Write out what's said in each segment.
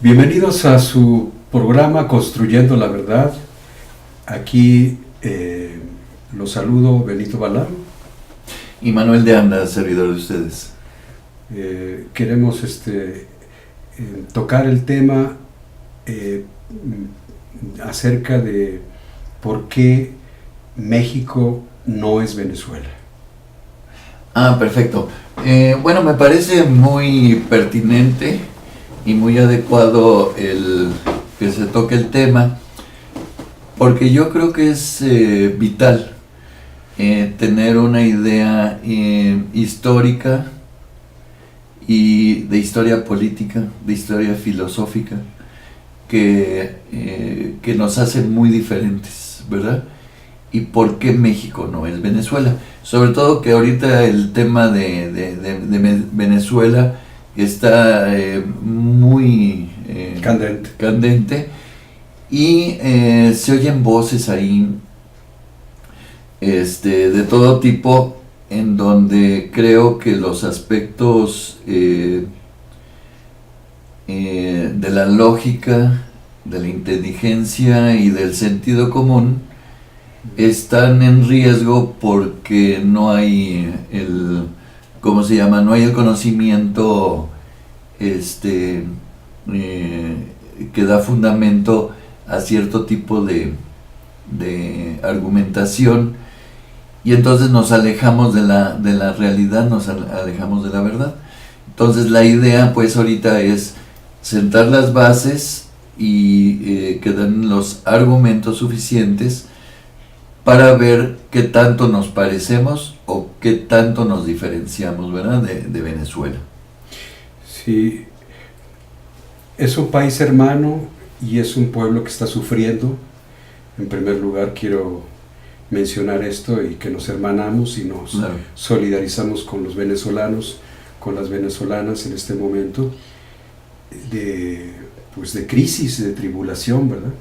Bienvenidos a su programa Construyendo la Verdad. Aquí los saludo Benito Balán. Y Manuel de Anda, servidor de ustedes. Queremos tocar el tema acerca de por qué México no es Venezuela. Perfecto. Bueno, me parece muy pertinente y muy adecuado el que se toque el tema, porque yo creo que es vital tener una idea histórica y de historia política, de historia filosófica, que nos hacen muy diferentes, ¿verdad? Y por qué México no es Venezuela. Sobre todo que ahorita el tema de Venezuela está muy candente y se oyen voces ahí de todo tipo, en donde creo que los aspectos de la lógica, de la inteligencia y del sentido común están en riesgo porque no hay no hay el conocimiento que da fundamento a cierto tipo de argumentación, y entonces nos alejamos de la realidad, nos alejamos de la verdad. Entonces la idea pues ahorita es sentar las bases y que den los argumentos suficientes para ver qué tanto nos parecemos o qué tanto nos diferenciamos, ¿verdad?, de Venezuela. Sí, es un país hermano y es un pueblo que está sufriendo. En primer lugar quiero mencionar esto, y que nos hermanamos y nos solidarizamos con los venezolanos, con las venezolanas en este momento de crisis, de tribulación, ¿verdad?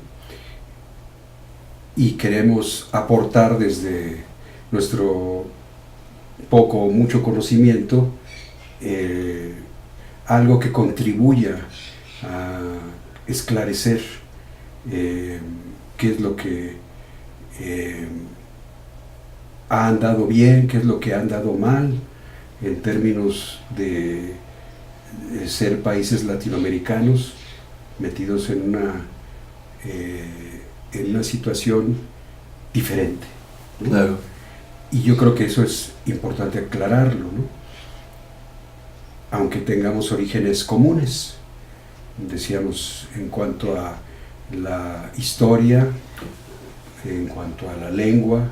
Y queremos aportar desde nuestro poco o mucho conocimiento algo que contribuya a esclarecer qué es lo que ha andado bien, qué es lo que ha andado mal en términos de ser países latinoamericanos metidos en una situación diferente, ¿no? Claro. Y yo creo que eso es importante aclararlo, ¿no? Aunque tengamos orígenes comunes, decíamos, en cuanto a la historia, en cuanto a la lengua,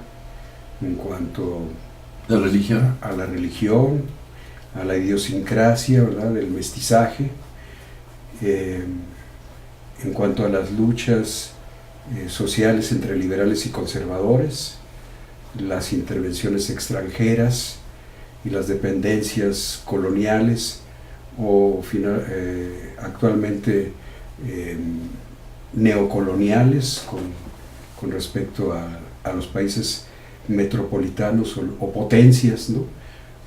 en cuanto la religión, a la idiosincrasia, ¿verdad?, del mestizaje, en cuanto a las luchas sociales entre liberales y conservadores, las intervenciones extranjeras y las dependencias coloniales, o actualmente neocoloniales con respecto a los países metropolitanos o potencias, ¿no?,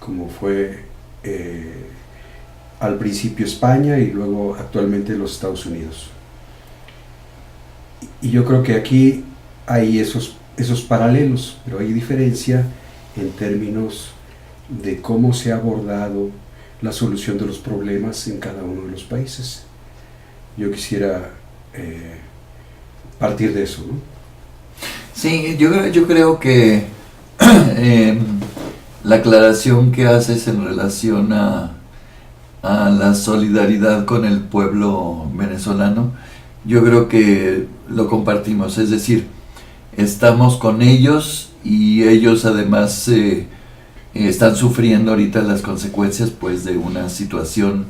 como fue al principio España y luego actualmente los Estados Unidos. Y yo creo que aquí hay esos paralelos, pero hay diferencia en términos de cómo se ha abordado la solución de los problemas en cada uno de los países. Yo quisiera partir de eso, ¿no? Sí, yo creo que la aclaración que haces en relación a la solidaridad con el pueblo venezolano, yo creo que lo compartimos, es decir, estamos con ellos, y ellos además están sufriendo ahorita las consecuencias pues de una situación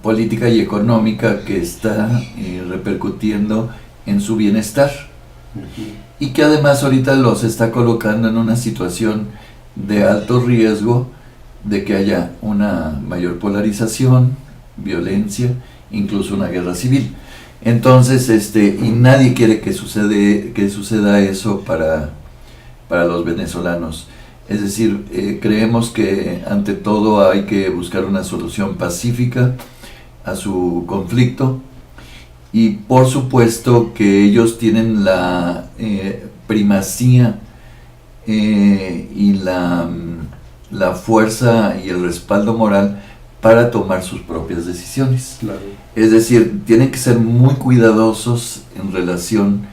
política y económica que está repercutiendo en su bienestar, y que además ahorita los está colocando en una situación de alto riesgo de que haya una mayor polarización, violencia, incluso una guerra civil. Entonces, y nadie quiere que suceda eso para los venezolanos. Es decir, creemos que ante todo hay que buscar una solución pacífica, a su conflicto, y por supuesto que ellos tienen la primacía y la fuerza y el respaldo moral para tomar sus propias decisiones. Claro. Es decir, tienen que ser muy cuidadosos en relación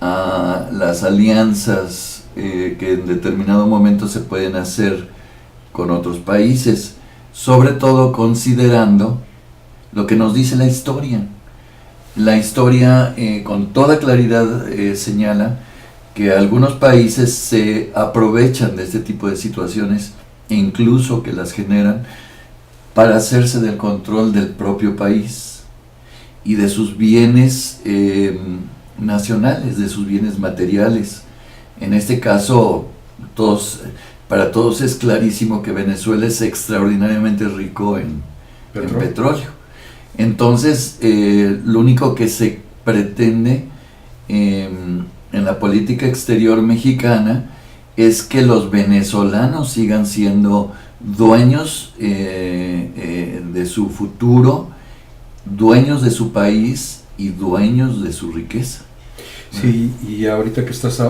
a las alianzas que en determinado momento se pueden hacer con otros países, sobre todo considerando lo que nos dice la historia. La historia con toda claridad señala que algunos países se aprovechan de este tipo de situaciones e incluso que las generan para hacerse del control del propio país y de sus bienes nacionales, de sus bienes materiales. En este caso, para todos es clarísimo que Venezuela es extraordinariamente rico en petróleo. Entonces, lo único que se pretende en la política exterior mexicana es que los venezolanos sigan siendo dueños de su futuro, dueños de su país y dueños de su riqueza. Sí, y ahorita que estás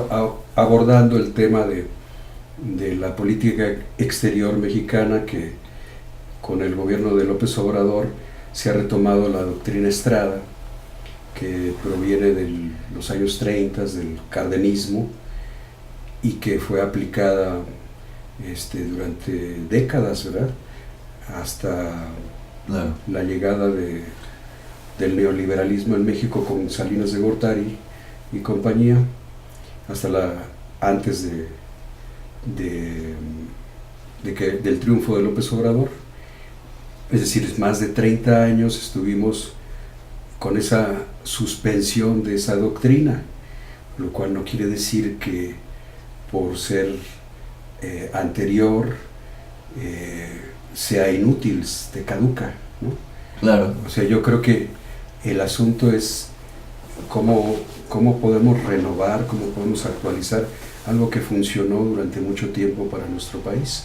abordando el tema de la política exterior mexicana, que con el gobierno de López Obrador se ha retomado la doctrina Estrada, que proviene de los años 30 del cardenismo y que fue aplicada durante décadas, ¿verdad? Hasta Claro. la llegada del neoliberalismo en México con Salinas de Gortari y compañía, hasta antes del triunfo de López Obrador. Es decir, más de 30 años estuvimos con esa suspensión de esa doctrina, lo cual no quiere decir que por ser anterior sea inútil, te caduca, ¿no? Claro. O sea, yo creo que el asunto es cómo podemos renovar, cómo podemos actualizar algo que funcionó durante mucho tiempo para nuestro país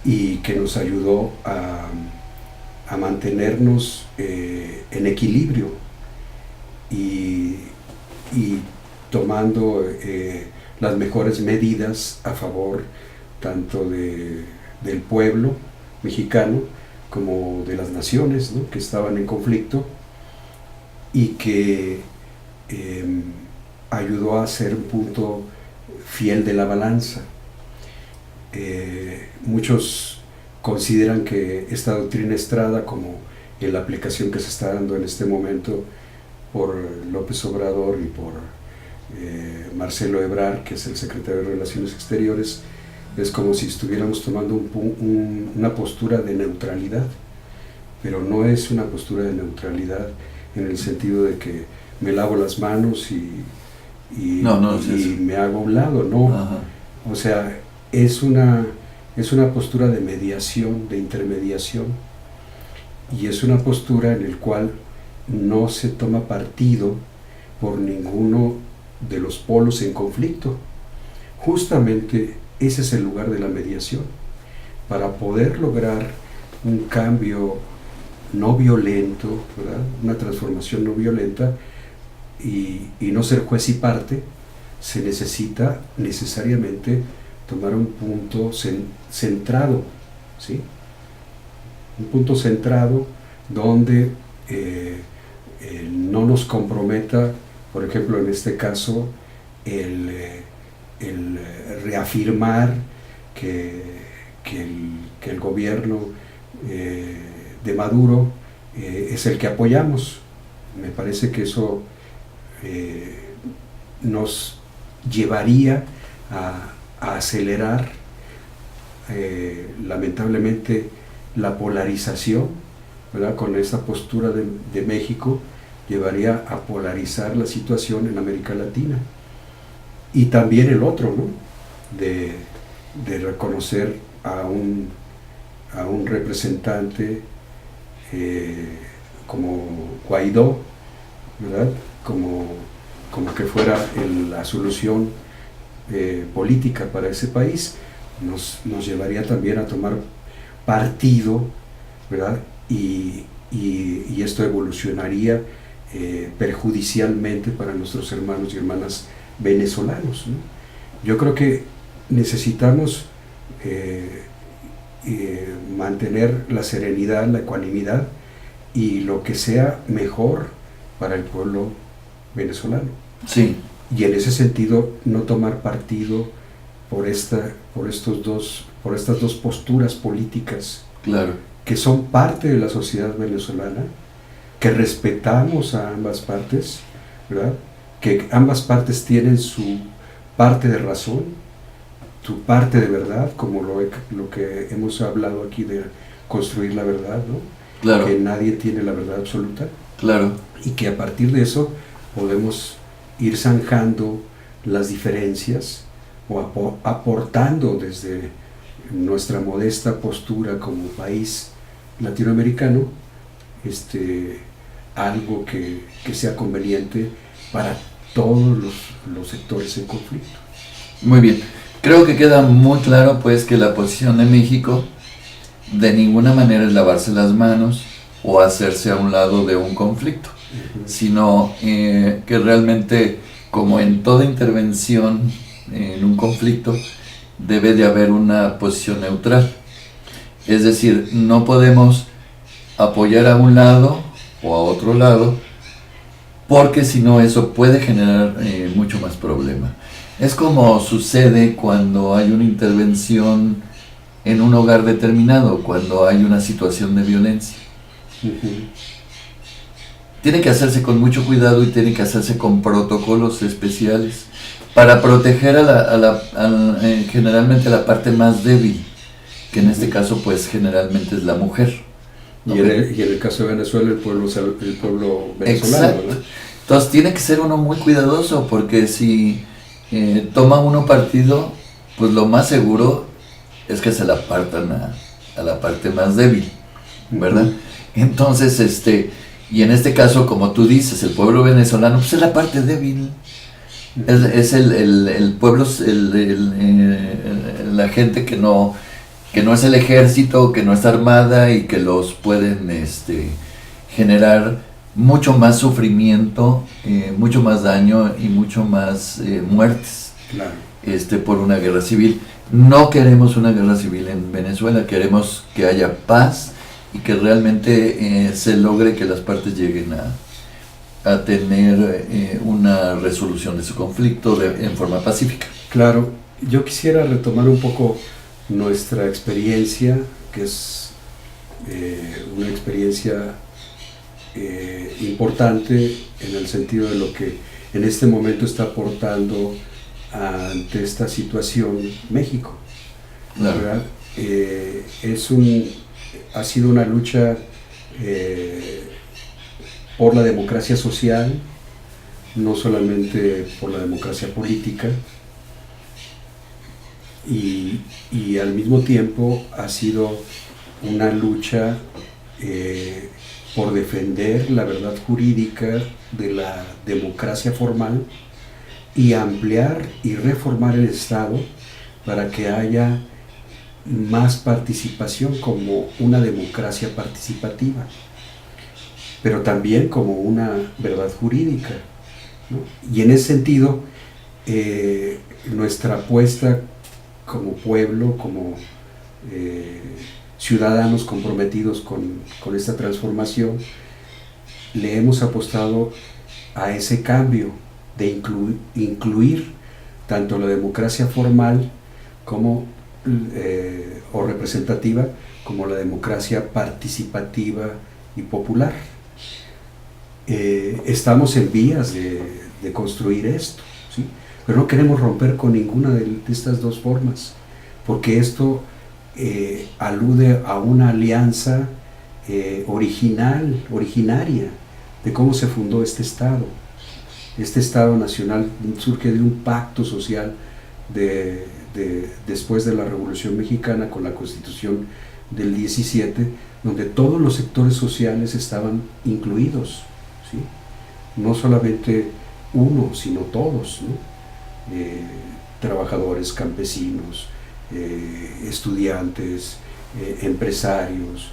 y que nos ayudó a mantenernos en equilibrio y tomando las mejores medidas a favor tanto del pueblo mexicano como de las naciones, ¿no?, que estaban en conflicto, y que ayudó a ser un punto fiel de la balanza. Muchos consideran que esta doctrina Estrada, como en la aplicación que se está dando en este momento por López Obrador y por Marcelo Ebrard, que es el secretario de Relaciones Exteriores, es como si estuviéramos tomando una postura de neutralidad, pero no es una postura de neutralidad en el sentido de que me lavo las manos y me hago a un lado, no. Ajá. O sea, es una postura de mediación, de intermediación, y es una postura en la cual no se toma partido por ninguno de los polos en conflicto. Justamente ese es el lugar de la mediación, para poder lograr un cambio no violento, ¿verdad?, una transformación no violenta, y no ser juez y parte. Se necesita necesariamente tomar un punto centrado, ¿sí? Un punto centrado donde no nos comprometa, por ejemplo, en este caso, el reafirmar que el gobierno de Maduro es el que apoyamos. Me parece que eso nos llevaría a acelerar lamentablemente la polarización, ¿verdad? Con esta postura de México llevaría a polarizar la situación en América Latina. Y también el otro, ¿no?, de reconocer a un representante como Guaidó, ¿verdad?, como que fuera la solución política para ese país. Nos llevaría también a tomar partido, ¿verdad?, y y esto evolucionaría perjudicialmente para nuestros hermanos y hermanas venezolanos, ¿no? Yo creo que necesitamos mantener la serenidad, la ecuanimidad y lo que sea mejor para el pueblo venezolano. Sí. Y en ese sentido no tomar partido por estas dos posturas políticas, Claro. que son parte de la sociedad venezolana, que respetamos a ambas partes, ¿verdad? Que ambas partes tienen su parte de razón, su parte de verdad, como lo que hemos hablado aquí de construir la verdad, ¿no? Claro. Que nadie tiene la verdad absoluta. Claro. Y que a partir de eso podemos ir zanjando las diferencias o aportando desde nuestra modesta postura como país latinoamericano algo que sea conveniente para todos los sectores en conflicto. Muy bien. Creo que queda muy claro pues que la posición de México de ninguna manera es lavarse las manos o hacerse a un lado de un conflicto, sino que realmente, como en toda intervención en un conflicto, debe de haber una posición neutral. Es decir, no podemos apoyar a un lado o a otro lado, porque si no eso puede generar mucho más problema. Es como sucede cuando hay una intervención en un hogar determinado, cuando hay una situación de violencia. Tiene que hacerse con mucho cuidado y tiene que hacerse con protocolos especiales para proteger generalmente a la parte más débil, que en este caso pues generalmente es la mujer. Y en el caso de Venezuela, el pueblo venezolano. Exacto. ¿Verdad? Entonces tiene que ser uno muy cuidadoso, porque si toma uno partido, pues lo más seguro es que se la partan a la parte más débil, ¿verdad? Entonces, y en este caso, como tú dices, el pueblo venezolano, pues es la parte débil. Es el pueblo, la gente que no es el ejército, que no está armada y que los pueden generar mucho más sufrimiento, mucho más daño y mucho más muertes. Claro. Por una guerra civil. No queremos una guerra civil en Venezuela, queremos que haya paz y que realmente se logre que las partes lleguen a tener una resolución de su conflicto en forma pacífica. Claro, yo quisiera retomar un poco nuestra experiencia, que es una experiencia importante en el sentido de lo que en este momento está aportando ante esta situación México. Claro. ¿Verdad? Ha sido una lucha por la democracia social, no solamente por la democracia política, y al mismo tiempo ha sido una lucha por defender la verdad jurídica de la democracia formal y ampliar y reformar el Estado para que haya más participación como una democracia participativa, pero también como una verdad jurídica, ¿no? Y en ese sentido, nuestra apuesta como pueblo, como ciudadanos comprometidos con esta transformación, le hemos apostado a ese cambio de incluir tanto la democracia formal como o representativa, como la democracia participativa y popular. Estamos en vías de construir esto, ¿sí? Pero no queremos romper con ninguna de estas dos formas, porque esto alude a una alianza originaria de cómo se fundó este Estado. Este Estado nacional surge de un pacto social después de la Revolución Mexicana con la Constitución del 17, donde todos los sectores sociales estaban incluidos, ¿sí? No solamente uno, sino todos, ¿no? Trabajadores, campesinos, estudiantes, empresarios,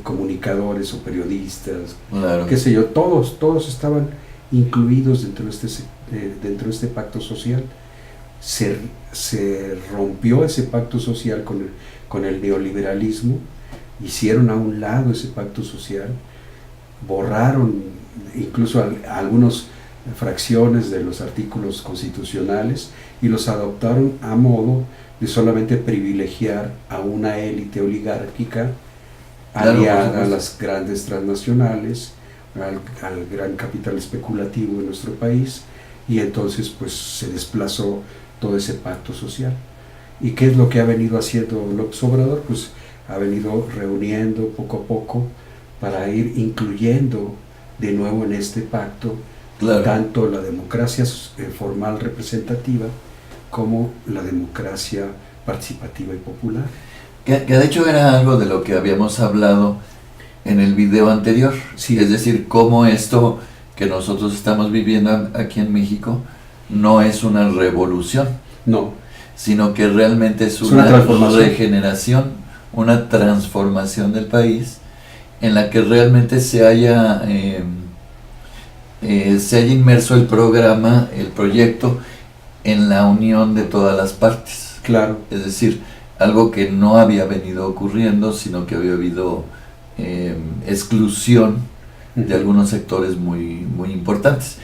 comunicadores o periodistas, Claro. qué sé yo, todos estaban incluidos dentro de este pacto social. Se rompió ese pacto social con el neoliberalismo, hicieron a un lado ese pacto social, borraron incluso algunas fracciones de los artículos constitucionales y los adoptaron a modo de solamente privilegiar a una élite oligárquica aliada a las grandes transnacionales, al gran capital especulativo de nuestro país, y entonces pues se desplazó todo ese pacto social. ¿Y qué es lo que ha venido haciendo López Obrador? Pues ha venido reuniendo poco a poco para ir incluyendo de nuevo en este pacto, claro, tanto la democracia formal representativa como la democracia participativa y popular. Que de hecho era algo de lo que habíamos hablado en el video anterior, sí. Es decir, cómo esto que nosotros estamos viviendo aquí en México no es una revolución, no, sino que realmente es una regeneración, una transformación del país en la que realmente se haya inmerso el programa, el proyecto, en la unión de todas las partes. Claro. Es decir, algo que no había venido ocurriendo, sino que había habido exclusión de algunos sectores muy, muy importantes.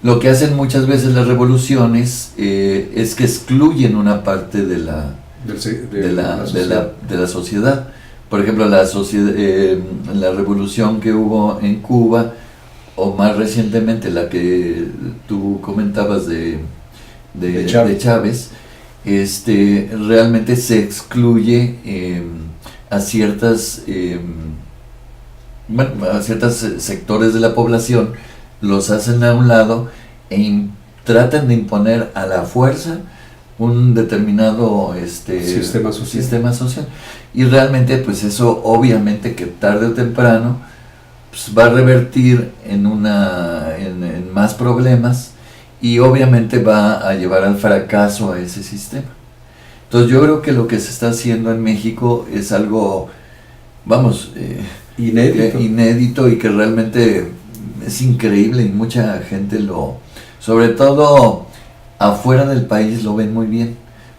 Lo que hacen muchas veces las revoluciones es que excluyen una parte de la sociedad. Por ejemplo, la revolución que hubo en Cuba, o más recientemente la que tú comentabas de Chávez, realmente se excluye a ciertos sectores de la población, los hacen a un lado tratan de imponer a la fuerza un determinado sistema social. Y realmente pues eso obviamente que tarde o temprano pues, va a revertir en más problemas, y obviamente va a llevar al fracaso a ese sistema. Entonces yo creo que lo que se está haciendo en México es algo, inédito, y que realmente es increíble, y mucha gente sobre todo afuera del país lo ven muy bien,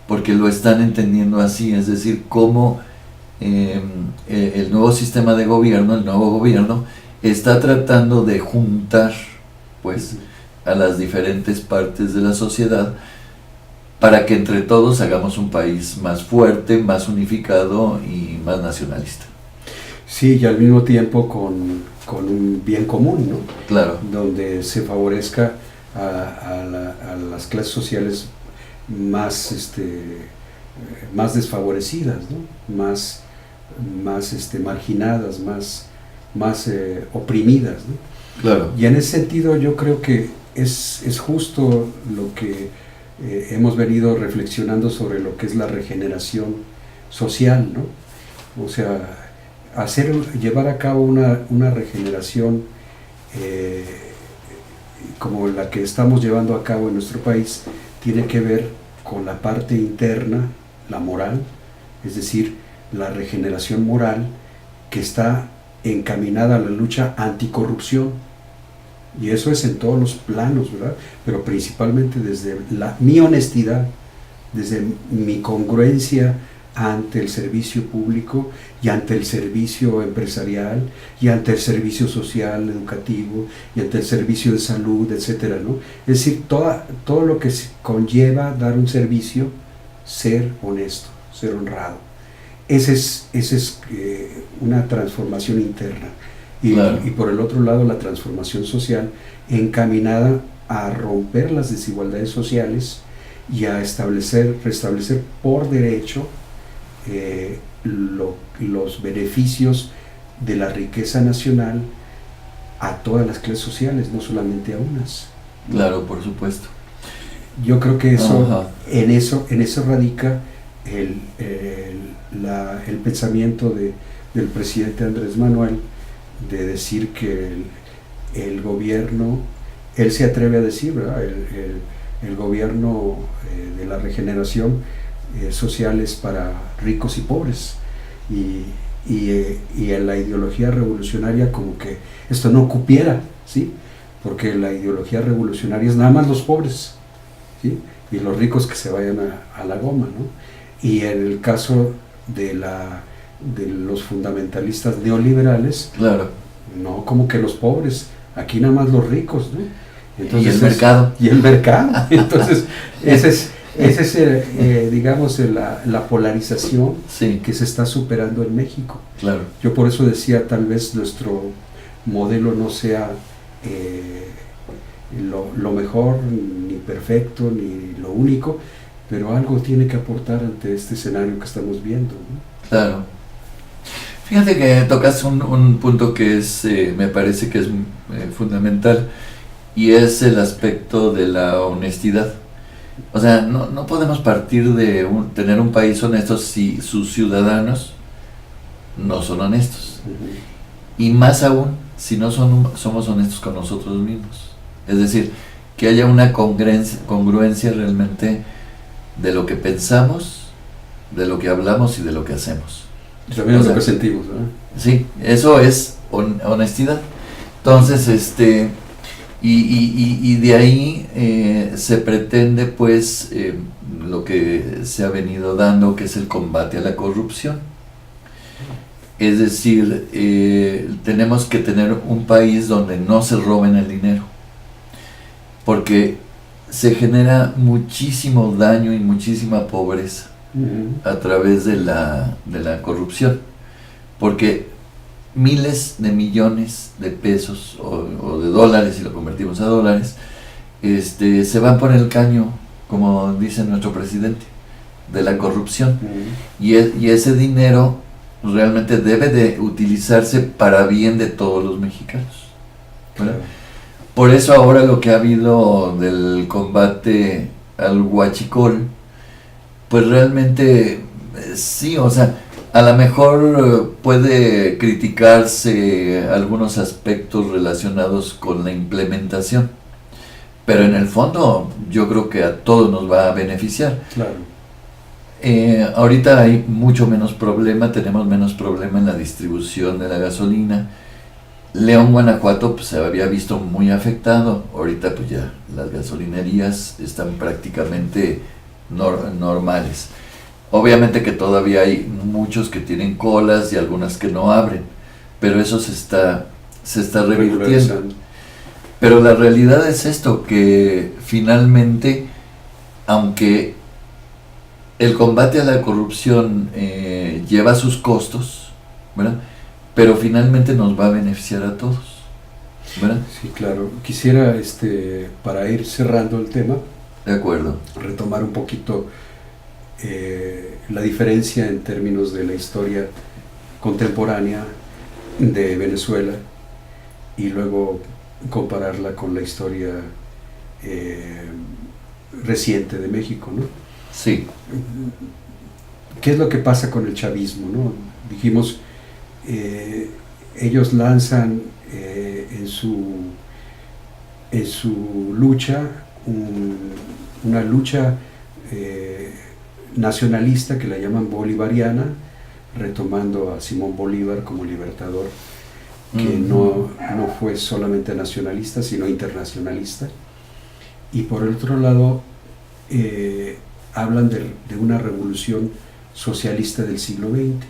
porque lo están entendiendo así, es decir, cómo el nuevo sistema de gobierno, el nuevo gobierno, está tratando de juntar pues a las diferentes partes de la sociedad para que entre todos hagamos un país más fuerte, más unificado y más nacionalista. Sí, y al mismo tiempo con un bien común, ¿no? Claro. Donde se favorezca a las clases sociales más desfavorecidas, ¿no? más marginadas, más oprimidas, ¿no? Claro. Y en ese sentido yo creo que es justo lo que hemos venido reflexionando sobre lo que es la regeneración social, ¿no? O sea, llevar a cabo una regeneración como la que estamos llevando a cabo en nuestro país tiene que ver con la parte interna, la moral, es decir, la regeneración moral que está encaminada a la lucha anticorrupción, y eso es en todos los planos, ¿verdad? Pero principalmente desde mi honestidad, desde mi congruencia ante el servicio público y ante el servicio empresarial y ante el servicio social, educativo y ante el servicio de salud, etcétera, ¿no? Es decir, todo lo que conlleva dar un servicio, ser honesto, ser honrado. Esa es una transformación interna. Claro. Y por el otro lado, la transformación social encaminada a romper las desigualdades sociales y a restablecer por derecho los beneficios de la riqueza nacional a todas las clases sociales, no solamente a unas. Claro, por supuesto. Yo creo que en eso radica el pensamiento del presidente Andrés Manuel, de decir que el gobierno, él se atreve a decir, ¿verdad? El gobierno de la regeneración social es para ricos y pobres, y en la ideología revolucionaria como que esto no cupiera, ¿sí? Porque la ideología revolucionaria es nada más los pobres, ¿sí? Y los ricos que se vayan a la goma, ¿no? Y en el caso de los fundamentalistas neoliberales, Claro. no, como que los pobres, aquí nada más los ricos, ¿no? Entonces, Y el mercado. Y el mercado. Entonces, ese es digamos, la polarización Sí, que se está superando en México. claro. Yo por eso decía, tal vez nuestro modelo no sea lo mejor, ni perfecto, ni lo único, pero algo tiene que aportar ante este escenario que estamos viendo, ¿no? Claro. Fíjate que tocas un punto que es, me parece que es fundamental, y es el aspecto de la honestidad. O sea, no podemos partir de tener un país honesto si sus ciudadanos no son honestos. Uh-huh. Y más aún, si no somos honestos con nosotros mismos. Es decir, que haya una congruencia realmente de lo que pensamos, de lo que hablamos y de lo que hacemos. Y también O es lo sea, que sentimos, ¿no? Sí, eso es honestidad. Entonces, y de ahí se pretende, pues, lo que se ha venido dando, que es el combate a la corrupción. Es decir, tenemos que tener un país donde no se roben el dinero, porque se genera muchísimo daño y muchísima pobreza a través de la corrupción, porque miles de millones de pesos o de dólares, si lo convertimos a dólares, se van por el caño, como dice nuestro presidente, de la corrupción. Y ese dinero realmente debe de utilizarse para bien de todos los mexicanos, ¿verdad? Por eso ahora lo que ha habido del combate al huachicol, pues realmente sí, o sea, a lo mejor puede criticarse algunos aspectos relacionados con la implementación, pero en el fondo yo creo que a todos nos va a beneficiar. Claro. Ahorita hay mucho menos problema, tenemos menos problema en la distribución de la gasolina. León, Guanajuato, pues se había visto muy afectado. Ahorita pues ya las gasolinerías están prácticamente normales. Obviamente que todavía hay muchos que tienen colas y algunas que no abren, pero eso se está revirtiendo. Pero la realidad es esto, que finalmente, aunque el combate a la corrupción lleva sus costos, ¿verdad?, pero finalmente nos va a beneficiar a todos, ¿verdad? Sí, claro. Quisiera, para ir cerrando el tema, de acuerdo, retomar un poquito la diferencia en términos de la historia contemporánea de Venezuela y luego compararla con la historia reciente de México, ¿no? Sí. ¿Qué es lo que pasa con el chavismo, no? Dijimos, ellos lanzan en su lucha una lucha nacionalista que la llaman bolivariana, retomando a Simón Bolívar como libertador, que no fue solamente nacionalista, sino internacionalista. Y por el otro lado, hablan de una revolución socialista del siglo XX,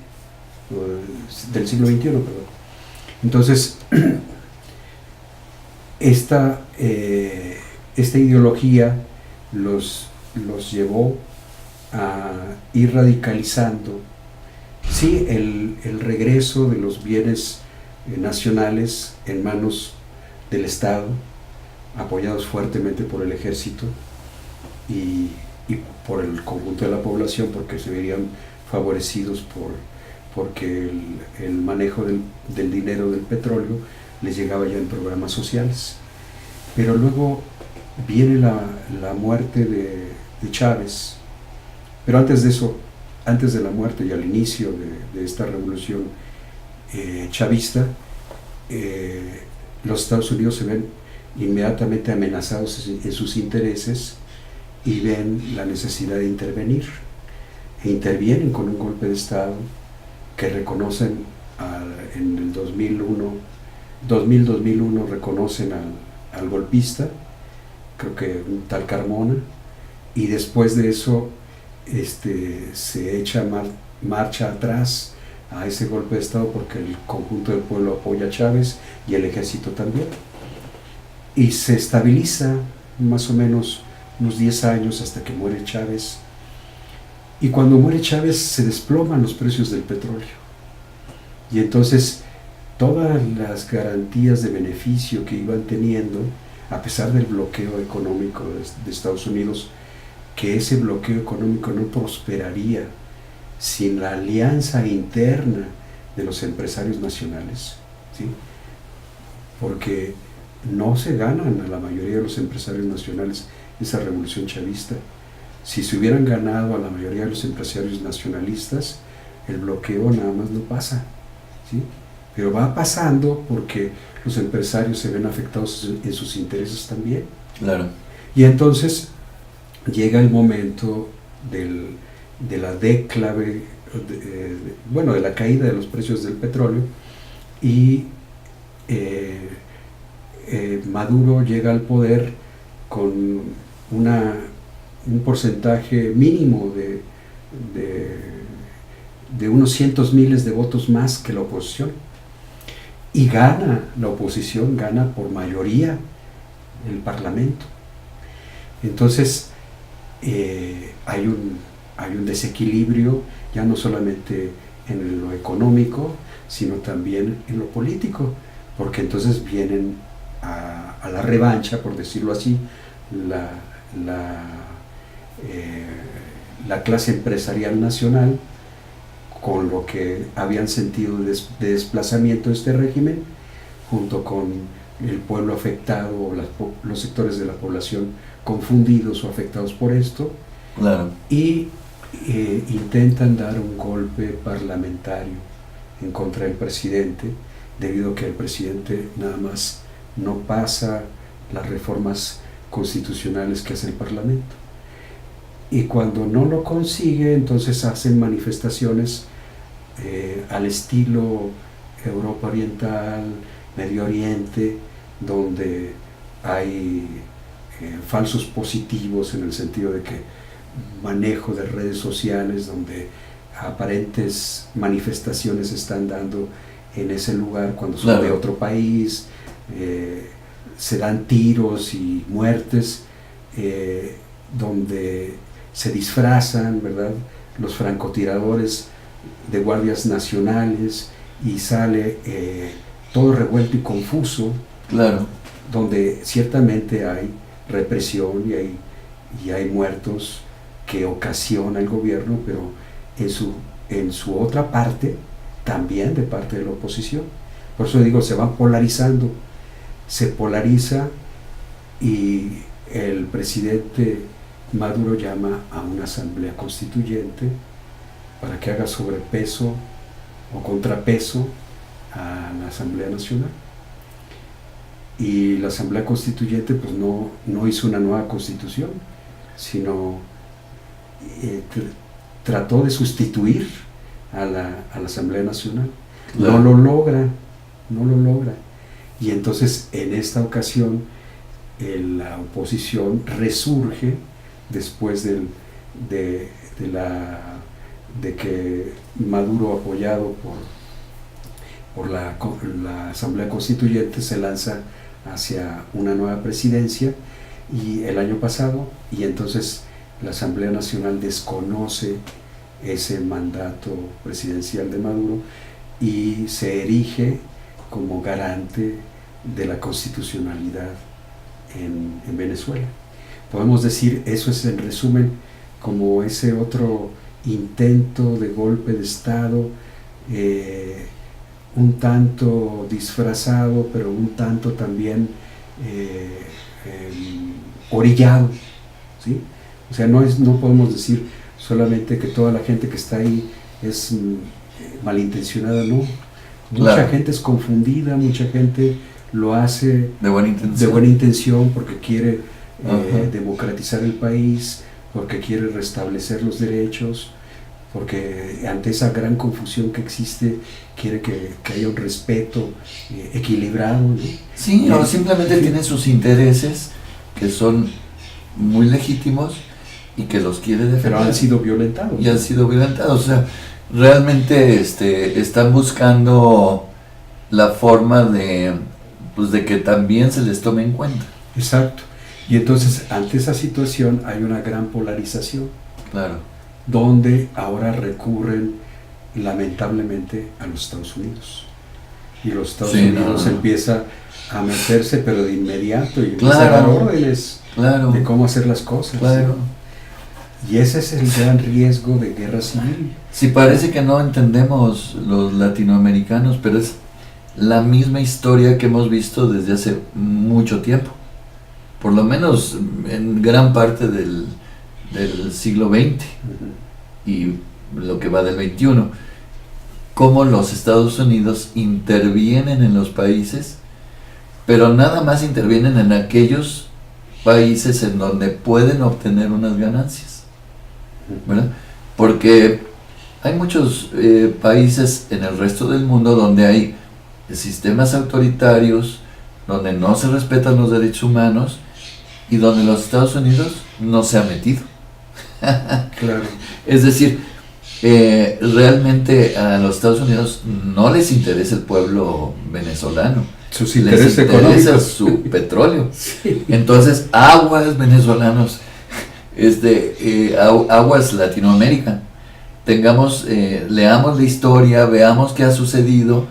del siglo XXI, perdón. Entonces, esta ideología los llevó a ir radicalizando, sí, el regreso de los bienes nacionales en manos del Estado, apoyados fuertemente por el ejército y por el conjunto de la población, porque se verían favorecidos porque el manejo del dinero del petróleo les llegaba ya en programas sociales. Pero luego viene la muerte de Chávez, pero antes de eso, antes de la muerte y al inicio de esta revolución chavista, los Estados Unidos se ven inmediatamente amenazados en sus intereses y ven la necesidad de intervenir, e intervienen con un golpe de Estado que reconocen en el 2001 reconocen al golpista, creo que un tal Carmona, y después de eso se echa marcha atrás a ese golpe de Estado porque el conjunto del pueblo apoya a Chávez y el ejército también. Y se estabiliza más o menos unos 10 años hasta que muere Chávez. Y cuando muere Chávez se desploman los precios del petróleo. Y entonces todas las garantías de beneficio que iban teniendo, a pesar del bloqueo económico de Estados Unidos, que ese bloqueo económico no prosperaría sin la alianza interna de los empresarios nacionales, ¿sí? Porque no se ganan a la mayoría de los empresarios nacionales esa revolución chavista. Si se hubieran ganado a la mayoría de los empresarios nacionalistas, el bloqueo nada más no pasa, ¿sí? Pero va pasando porque los empresarios se ven afectados en sus intereses también. Claro. Y entonces llega el momento de la déclave, de la caída de los precios del petróleo, y Maduro llega al poder con un porcentaje mínimo de unos cientos miles de votos más que la oposición, y la oposición gana por mayoría el Parlamento. Entonces hay un desequilibrio, ya no solamente en lo económico, sino también en lo político, porque entonces vienen a la revancha, por decirlo así, la clase empresarial nacional, con lo que habían sentido de desplazamiento de este régimen, junto con el pueblo afectado, o los sectores de la población confundidos o afectados por esto. Claro. Y intentan dar un golpe parlamentario en contra del presidente, debido a que el presidente nada más no pasa las reformas constitucionales que hace el Parlamento. Y cuando no lo consigue, entonces hacen manifestaciones al estilo Europa Oriental, Medio Oriente, donde hay falsos positivos, en el sentido de que manejo de redes sociales, donde aparentes manifestaciones se están dando en ese lugar cuando son claro. de otro país, se dan tiros y muertes, donde se disfrazan, ¿verdad?, los francotiradores de guardias nacionales, y sale todo revuelto y confuso, claro, donde ciertamente hay represión y hay muertos que ocasiona el gobierno, pero en su otra parte, también de parte de la oposición. Por eso digo, se van polarizando, se polariza, y el presidente Maduro llama a una asamblea constituyente para que haga sobrepeso o contrapeso a la Asamblea Nacional. Y la Asamblea Constituyente pues no hizo una nueva constitución, sino trató de sustituir a la Asamblea Nacional. Claro. No lo logra. Y entonces en esta ocasión la oposición resurge después de que Maduro, apoyado por la Asamblea Constituyente, se lanza hacia una nueva presidencia, y el año pasado, y entonces la Asamblea Nacional desconoce ese mandato presidencial de Maduro y se erige como garante de la constitucionalidad en Venezuela. Podemos decir, eso es en resumen como ese otro intento de golpe de Estado, un tanto disfrazado, pero un tanto también orillado, ¿sí? O sea, no podemos decir solamente que toda la gente que está ahí es malintencionada, no. Mucha Claro. gente es confundida, mucha gente lo hace de buena intención. Porque quiere democratizar el país, porque quiere restablecer los derechos, porque ante esa gran confusión que existe, quiere que haya un respeto equilibrado, ¿no? Sí, o simplemente tiene sus intereses que son muy legítimos y que los quiere defender. Pero han sido violentados. Y han sido violentados. O sea, realmente están buscando la forma de que también se les tome en cuenta. Exacto. Y entonces, ante esa situación hay una gran polarización. Claro. Donde ahora recurren lamentablemente a los Estados Unidos. Y los Estados Unidos empieza a meterse, pero de inmediato, y empieza a dar órdenes de cómo hacer las cosas. Claro. ¿Sí? Y ese es el gran riesgo de guerra civil. Sí, parece que no entendemos los latinoamericanos, pero es la misma historia que hemos visto desde hace mucho tiempo. Por lo menos en gran parte del siglo XX y lo que va del XXI, cómo los Estados Unidos intervienen en los países, pero nada más intervienen en aquellos países en donde pueden obtener unas ganancias, ¿verdad? Porque hay muchos países en el resto del mundo donde hay sistemas autoritarios, donde no se respetan los derechos humanos y donde los Estados Unidos no se ha metido. Claro. Es decir, realmente a los Estados Unidos no les interesa el pueblo venezolano, sus intereses les interesa económicos, su petróleo. Sí. Entonces, aguas venezolanos, aguas Latinoamérica, leamos la historia, veamos qué ha sucedido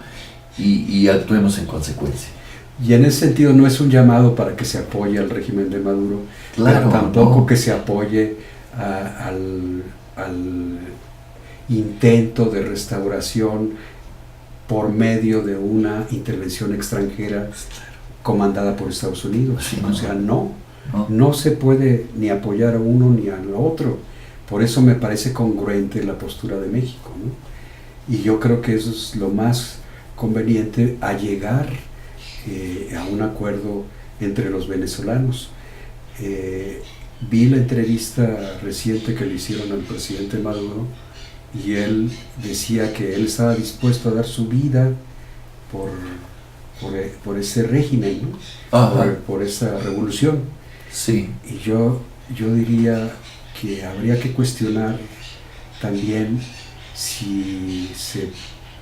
y actuemos en consecuencia. Y en ese sentido no es un llamado para que se apoye al régimen de Maduro, claro, pero tampoco no. que se apoye al intento de restauración por medio de una intervención extranjera comandada por Estados Unidos. Sí, o sea, no se puede ni apoyar a uno ni al otro. Por eso me parece congruente la postura de México, ¿no? Y yo creo que eso es lo más conveniente, a llegar a un acuerdo entre los venezolanos. Vi la entrevista reciente que le hicieron al presidente Maduro y él decía que él estaba dispuesto a dar su vida por ese régimen, ¿no? por esa revolución. Sí. Y yo diría que habría que cuestionar también si se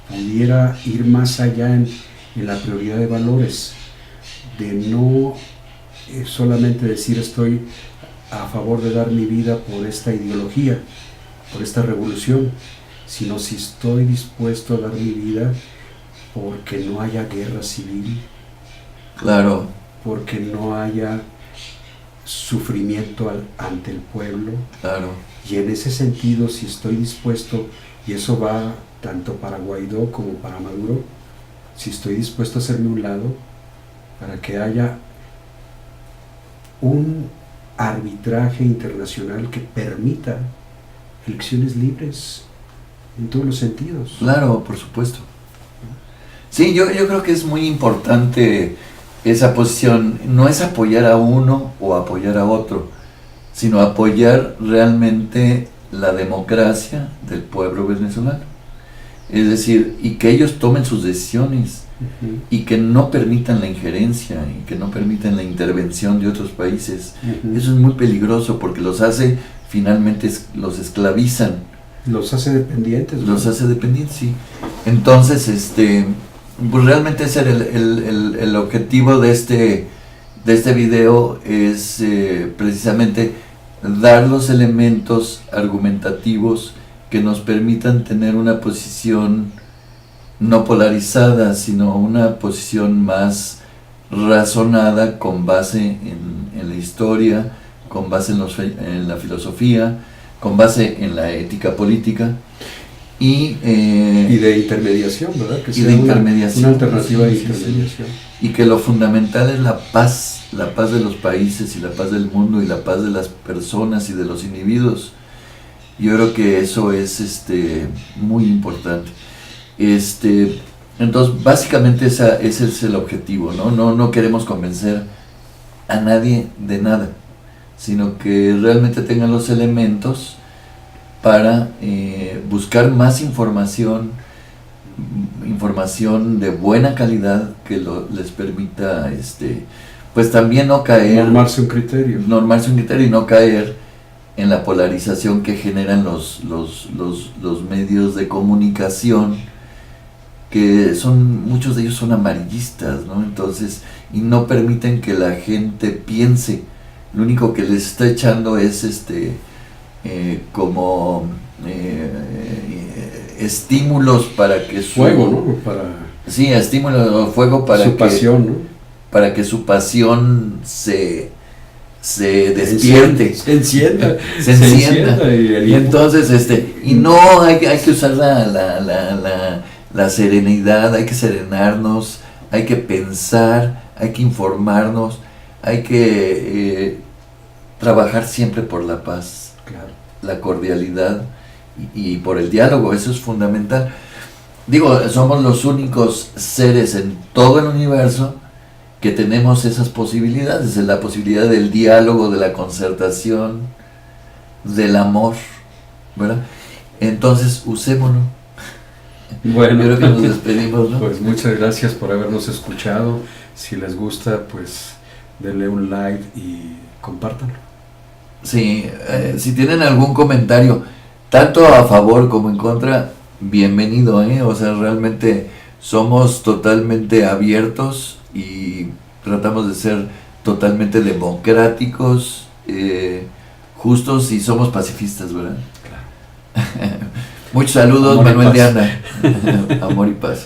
pudiera ir más allá en la prioridad de valores, de no solamente decir estoy a favor de dar mi vida por esta ideología, por esta revolución, sino si estoy dispuesto a dar mi vida porque no haya guerra civil, claro, porque no haya sufrimiento ante el pueblo, claro. Y en ese sentido, si estoy dispuesto, y eso va tanto para Guaidó como para Maduro, si estoy dispuesto a hacerme un lado para que haya un arbitraje internacional que permita elecciones libres en todos los sentidos. Claro, por supuesto. Sí, yo creo que es muy importante esa posición. No es apoyar a uno o apoyar a otro, sino apoyar realmente la democracia del pueblo venezolano. Es decir, y que ellos tomen sus decisiones y que no permitan la injerencia y que no permitan la intervención de otros países. Eso es muy peligroso porque los hace, finalmente los esclavizan. Los hace dependientes. Los hace dependientes, sí. Entonces, pues realmente ese era el objetivo de este video, es precisamente dar los elementos argumentativos que nos permitan tener una posición no polarizada, sino una posición más razonada, con base en la historia, con base en la filosofía, con base en la ética política y de intermediación, ¿verdad? Que sea una alternativa de intermediación. Y que lo fundamental es la paz de los países y la paz del mundo y la paz de las personas y de los individuos. Yo creo que eso es muy importante. Entonces, básicamente ese es el objetivo, ¿no? No queremos convencer a nadie de nada, sino que realmente tengan los elementos para buscar más información de buena calidad que les permita pues también no caer, normarse un criterio y no caer en la polarización que generan los medios de comunicación, que muchos de ellos son amarillistas, ¿no? Entonces, y no permiten que la gente piense. Lo único que les está echando es estímulos para que fuego, ¿no? Sí, estímulos, fuego para su pasión, ¿no? Para que su pasión se despierte, se encienda y entonces y no hay que usar la serenidad, hay que serenarnos, hay que pensar, hay que informarnos, hay que trabajar siempre por la paz, claro, la cordialidad y por el diálogo. Eso es fundamental. Digo, somos los únicos seres en todo el universo que tenemos esas posibilidades, la posibilidad del diálogo, de la concertación, del amor, ¿verdad? Entonces, usémoslo. Bueno, creo que nos despedimos, ¿no? Pues muchas gracias por habernos escuchado. Si les gusta, pues denle un like y compártanlo. Sí, si tienen algún comentario, tanto a favor como en contra, bienvenido, o sea, realmente somos totalmente abiertos y tratamos de ser totalmente democráticos, justos, y somos pacifistas, ¿verdad? Claro. Muchos saludos, Amor Manuel de Anda. Amor y paz.